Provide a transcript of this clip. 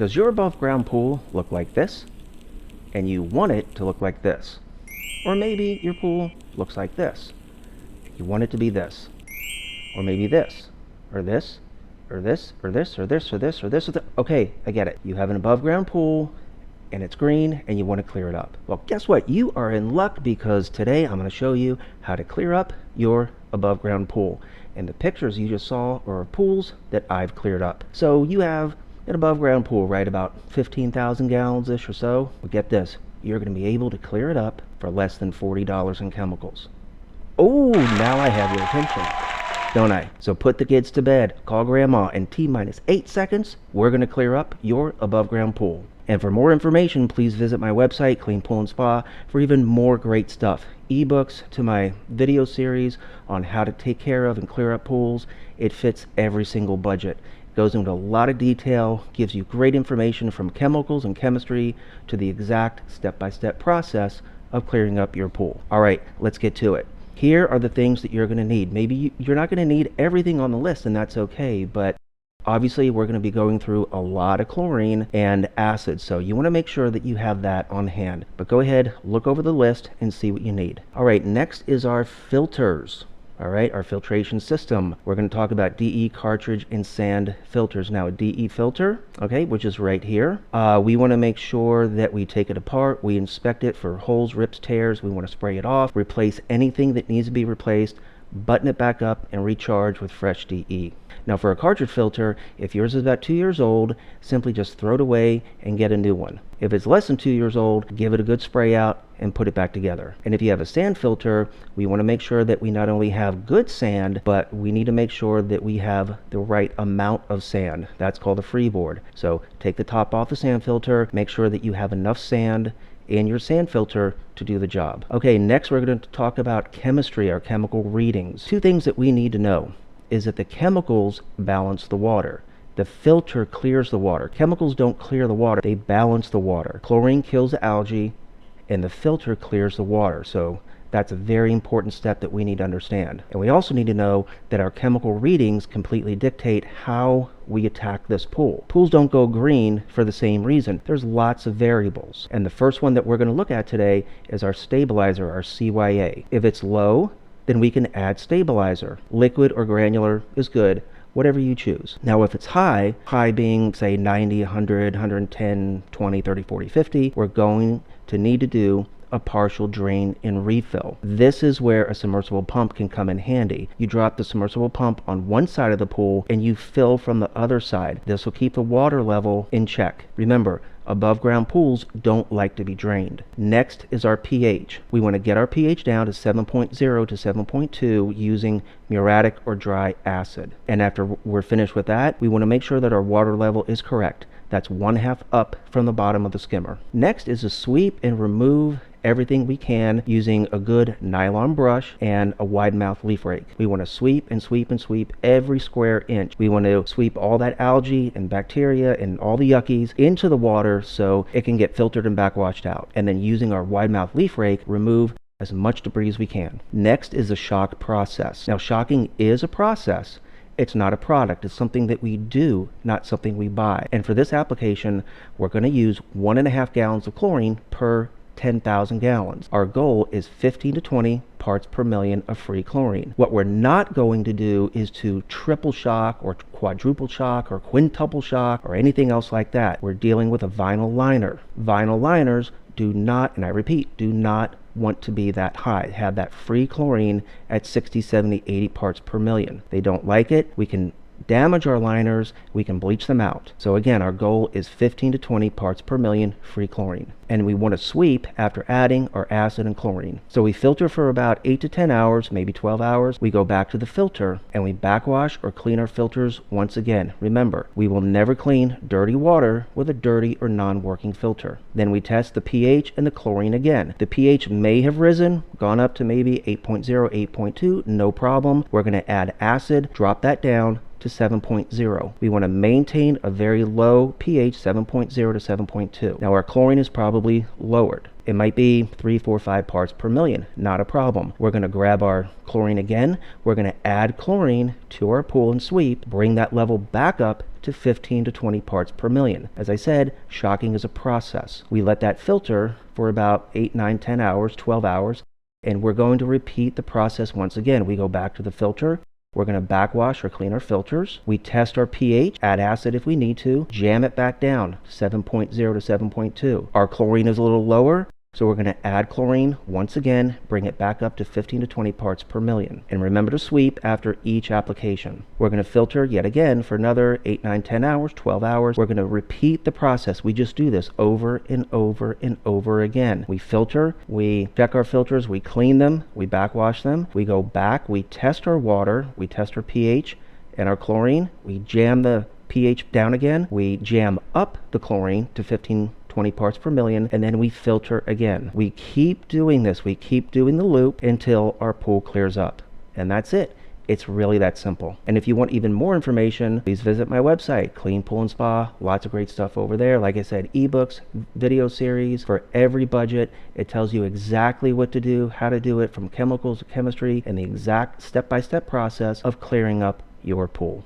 Does your above ground pool look like this? And you want it to look like this? Or maybe your pool looks like this. You want it to be this. Or maybe this. Or this. Or this. Or this. Or this. Or this. Or this. Or this. Okay, I get it. You have an above ground pool and it's green and you want to clear it up. Well, guess what? You are in luck, because today I'm going to show you how to clear up your above ground pool. And the pictures you just saw are pools that I've cleared up. So you have an above ground pool, right, about 15,000 gallons-ish or so. But get this, you're going to be able to clear it up for less than $40 in chemicals. Oh, now I have your attention, don't I? So put the kids to bed, call grandma, and T-minus 8 seconds, we're going to clear up your above ground pool. And for more information, please visit my website, Clean Pool and Spa, for even more great stuff. Ebooks to my video series on how to take care of and clear up pools. It fits every single budget. It goes into a lot of detail, gives you great information from chemicals and chemistry to the exact step-by-step process of clearing up your pool. All right, let's get to it. Here are the things that you're going to need. Maybe you're not going to need everything on the list, and that's okay, but obviously we're going to be going through a lot of chlorine and acid, so you want to make sure that you have that on hand. But go ahead, look over the list and see what you need. All right, next is our filters. All right, our filtration system. We're going to talk about DE cartridge and sand filters. Now, a DE filter, okay, which is right here. We want to make sure that we take it apart, we inspect it for holes, rips, tears. We want to spray it off, replace anything that needs to be replaced, button it back up, and recharge with fresh DE. Now, for a cartridge filter, if yours is about 2 years old, simply just throw it away and get a new one. If it's less than 2 years old, give it a good spray out and put it back together. And if you have a sand filter, we want to make sure that we not only have good sand, but we need to make sure that we have the right amount of sand. That's called a freeboard. So take the top off the sand filter, make sure that you have enough sand in your sand filter to do the job. Okay, next we're going to talk about chemistry, our chemical readings. Two things that we need to know is that the chemicals balance the water. The filter clears the water. Chemicals don't clear the water, they balance the water. Chlorine kills the algae and the filter clears the water. So that's a very important step that we need to understand. And we also need to know that our chemical readings completely dictate how we attack this pool. Pools don't go green for the same reason. There's lots of variables. And the first one that we're going to look at today is our stabilizer, our CYA. If it's low, then we can add stabilizer. Liquid or granular is good, whatever you choose. Now, if it's high being say 90, 100, 110, 20, 30, 40, 50, we're going to need to do a partial drain and refill. This is where a submersible pump can come in handy. You drop the submersible pump on one side of the pool and you fill from the other side. This will keep the water level in check. Remember, above ground pools don't like to be drained. Next is our pH. We want to get our pH down to 7.0 to 7.2 using muriatic or dry acid. And after we're finished with that, we want to make sure that our water level is correct. That's 1/2 up from the bottom of the skimmer. Next is to sweep and remove everything we can using a good nylon brush and a wide mouth leaf rake. We want to sweep and sweep and sweep every square inch. We want to sweep all that algae and bacteria and all the yuckies into the water so it can get filtered and backwashed out. And then using our wide mouth leaf rake, remove as much debris as we can. Next is the shock process. Now, shocking is a process. It's not a product. It's something that we do, not something we buy. And for this application, we're going to use 1.5 gallons of chlorine per 10,000 gallons. Our goal is 15 to 20 parts per million of free chlorine. What we're not going to do is to triple shock or quadruple shock or quintuple shock or anything else like that. We're dealing with a vinyl liner. Vinyl liners do not, and I repeat, do not want to be that high, have that free chlorine at 60, 70, 80 parts per million. They don't like it. We can damage our liners, we can bleach them out. So again, our goal is 15 to 20 parts per million free chlorine. And we want to sweep after adding our acid and chlorine. So we filter for about 8 to 10 hours, maybe 12 hours. We go back to the filter and we backwash or clean our filters once again. Remember, we will never clean dirty water with a dirty or non-working filter. Then we test the pH and the chlorine again. The pH may have risen, gone up to maybe 8.0, 8.2, no problem. We're going to add acid, drop that down to 7.0. We want to maintain a very low pH, 7.0 to 7.2. Now our chlorine is probably lowered. It might be 3, 4, 5 parts per million. Not a problem. We're going to grab our chlorine again. We're going to add chlorine to our pool and sweep, bring that level back up to 15 to 20 parts per million. As I said, shocking is a process. We let that filter for about 8, 9, 10 hours, 12 hours, and we're going to repeat the process once again. We go back to the filter. We're going to backwash or clean our filters. We test our pH, add acid if we need to, jam it back down, 7.0 to 7.2. Our chlorine is a little lower, so we're going to add chlorine once again, bring it back up to 15 to 20 parts per million. And remember to sweep after each application. We're going to filter yet again for another 8, 9, 10 hours, 12 hours. We're going to repeat the process. We just do this over and over and over again. We filter, we check our filters, we clean them, we backwash them, we go back, we test our water, we test our pH and our chlorine, we jam the pH down again, we jam up the chlorine to 15 20 parts per million, and then we filter again. We keep doing this. We keep doing the loop until our pool clears up. And that's it. It's really that simple. And if you want even more information, please visit my website, Clean Pool and Spa. Lots of great stuff over there. Like I said, ebooks, video series for every budget. It tells you exactly what to do, how to do it, from chemicals to chemistry, and the exact step-by-step process of clearing up your pool.